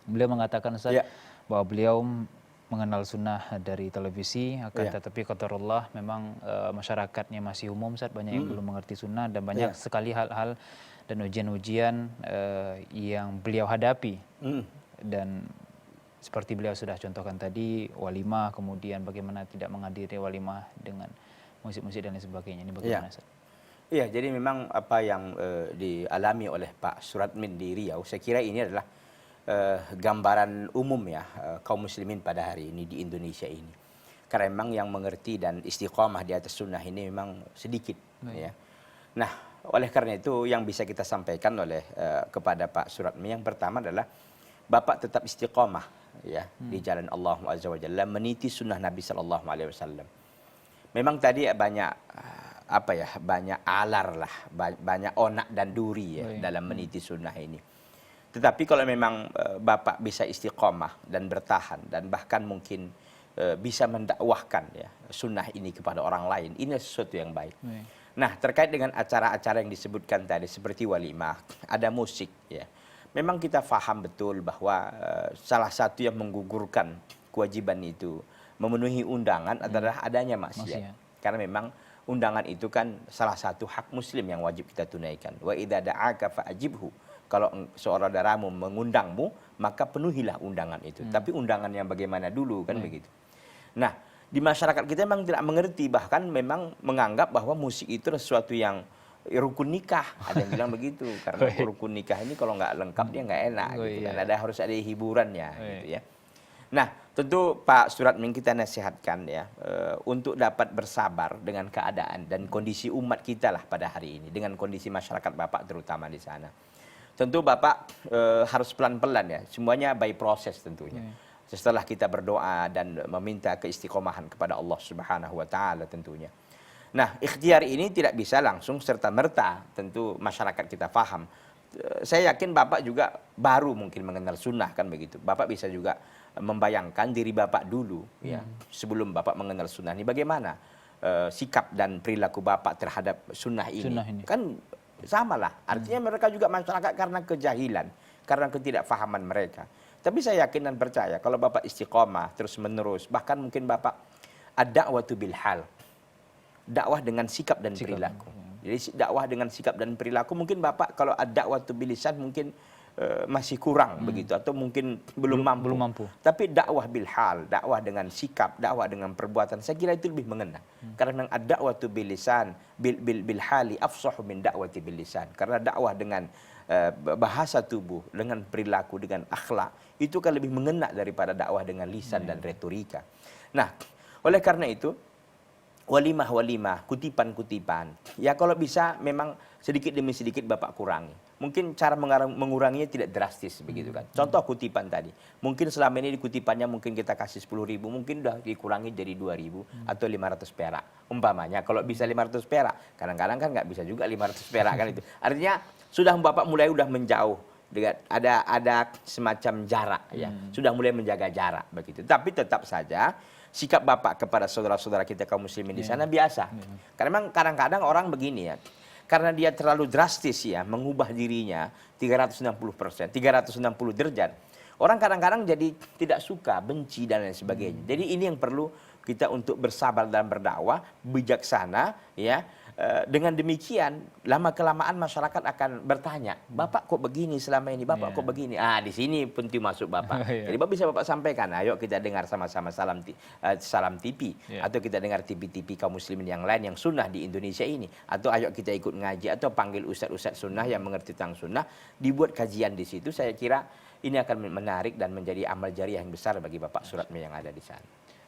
Beliau mengatakan Ustaz Ya, bahwa beliau mengenal sunnah dari televisi, akan ya, tetapi qadarullah memang masyarakatnya masih umum Ustaz, banyak yang mm, belum mengerti sunnah dan banyak ya, sekali hal-hal dan ujian-ujian yang beliau hadapi. mm, Dan seperti beliau sudah contohkan tadi, walimah, kemudian bagaimana tidak menghadiri walimah dengan musik-musik dan lain sebagainya. Ini ya. bagaimana Ustaz? Iya, jadi memang apa yang dialami oleh Pak Suratmin di Riau, saya kira ini adalah gambaran umum ya kaum muslimin pada hari ini di Indonesia ini. Karena memang yang mengerti dan istiqomah di atas sunnah ini memang sedikit. Baik. Ya. Nah, oleh karena itu yang bisa kita sampaikan oleh kepada Pak Suratmin yang pertama adalah Bapak tetap istiqomah ya di jalan Allah Azza wa Jalla, meniti sunnah Nabi Sallallahu Alaihi Wasallam. Memang tadi banyak apa ya, banyak alar lah, banyak onak dan duri ya Baik. dalam meniti sunnah ini. Tetapi kalau memang Bapak bisa istiqomah dan bertahan dan bahkan mungkin bisa mendakwahkan ya sunnah ini kepada orang lain, ini sesuatu yang baik. Baik. Nah, terkait dengan acara-acara yang disebutkan tadi seperti walimah, ada musik ya. Memang kita faham betul bahwa salah satu yang menggugurkan kewajiban itu memenuhi undangan adalah adanya maksiat. Maksiat. Karena memang undangan itu kan salah satu hak muslim yang wajib kita tunaikan. Wa idza da'aka fa'ajibhu. Kalau seorang saudaramu mengundangmu, maka penuhilah undangan itu. Tapi undangan yang bagaimana dulu kan begitu. Nah, di masyarakat kita memang tidak mengerti, bahkan memang menganggap bahwa musik itu sesuatu yang rukun nikah. Ada yang bilang begitu, karena rukun nikah ini kalau nggak lengkap dia nggak enak Oh, gitu kan. iya. Harus ada hiburannya Baik. gitu ya. Nah, tentu Pak Suratmin kita nasihatkan ya untuk dapat bersabar dengan keadaan dan kondisi umat kita lah pada hari ini, dengan kondisi masyarakat Bapak terutama di sana. Tentu Bapak harus pelan-pelan ya, semuanya by proses tentunya. Setelah kita berdoa dan meminta keistiqomahan kepada Allah Subhanahu wa taala tentunya. Nah, ikhtiar ini tidak bisa langsung serta-merta, tentu masyarakat kita paham. Saya yakin Bapak juga baru mungkin mengenal sunnah kan begitu. Bapak bisa juga membayangkan diri Bapak dulu ya, sebelum Bapak mengenal sunnah ini bagaimana sikap dan perilaku Bapak terhadap sunnah ini. Sunnah ini. Kan sama lah. Artinya mereka juga masyarakat karena kejahilan, karena ketidakfahaman mereka. Tapi saya yakin dan percaya kalau Bapak istiqomah terus menerus, bahkan mungkin Bapak ad-da'watu bil hal. Dakwah dengan sikap dan perilaku. Jadi dakwah dengan sikap dan perilaku mungkin Bapak kalau ad-da'watu bil lisan mungkin masih kurang begitu, atau mungkin belum mampu. Tapi dakwah bil hal, dakwah dengan sikap, dakwah dengan perbuatan, saya kira itu lebih mengena. Karena memang ad-da'watu bil lisan bil hali afsahu min da'wati bil lisan. Karena dakwah dengan bahasa tubuh, dengan perilaku, dengan akhlak, itu kan lebih mengena daripada dakwah dengan lisan dan retorika. Nah, oleh karena itu walimah-walimah, kutipan-kutipan, ya kalau bisa memang sedikit demi sedikit Bapak kurangi. Mungkin cara menguranginya tidak drastis begitu kan. Contoh kutipan tadi. Mungkin selama ini di kutipannya mungkin kita kasih 10.000, mungkin udah dikurangi jadi 2.000 atau 500 perak. Umpamanya kalau bisa 500 perak, kadang-kadang kan nggak bisa juga 500 perak kan itu. Artinya sudah Bapak mulai udah menjauh dengan ada semacam jarak ya. Sudah mulai menjaga jarak begitu. Tapi tetap saja sikap Bapak kepada saudara-saudara kita kaum muslimin di sana biasa. Karena memang kadang-kadang orang begini ya. Karena dia terlalu drastis ya mengubah dirinya 360%, 360 derajat. Orang kadang-kadang jadi tidak suka, benci dan lain sebagainya. Jadi ini yang perlu kita untuk bersabar dalam berdakwah, bijaksana ya. Dengan demikian lama-kelamaan masyarakat akan bertanya, Bapak kok begini selama ini, Bapak kok begini. Di sini penting masuk Bapak. Jadi bisa Bapak sampaikan, ayo kita dengar sama-sama salam TV, atau kita dengar TV-TV kaum muslimin yang lain yang sunnah di Indonesia ini, atau ayo kita ikut ngaji, atau panggil ustadz-ustadz sunnah yang mengerti tentang sunnah, dibuat kajian di situ. Saya kira ini akan menarik dan menjadi amal jariah yang besar bagi Bapak Suratmi yang ada di sana.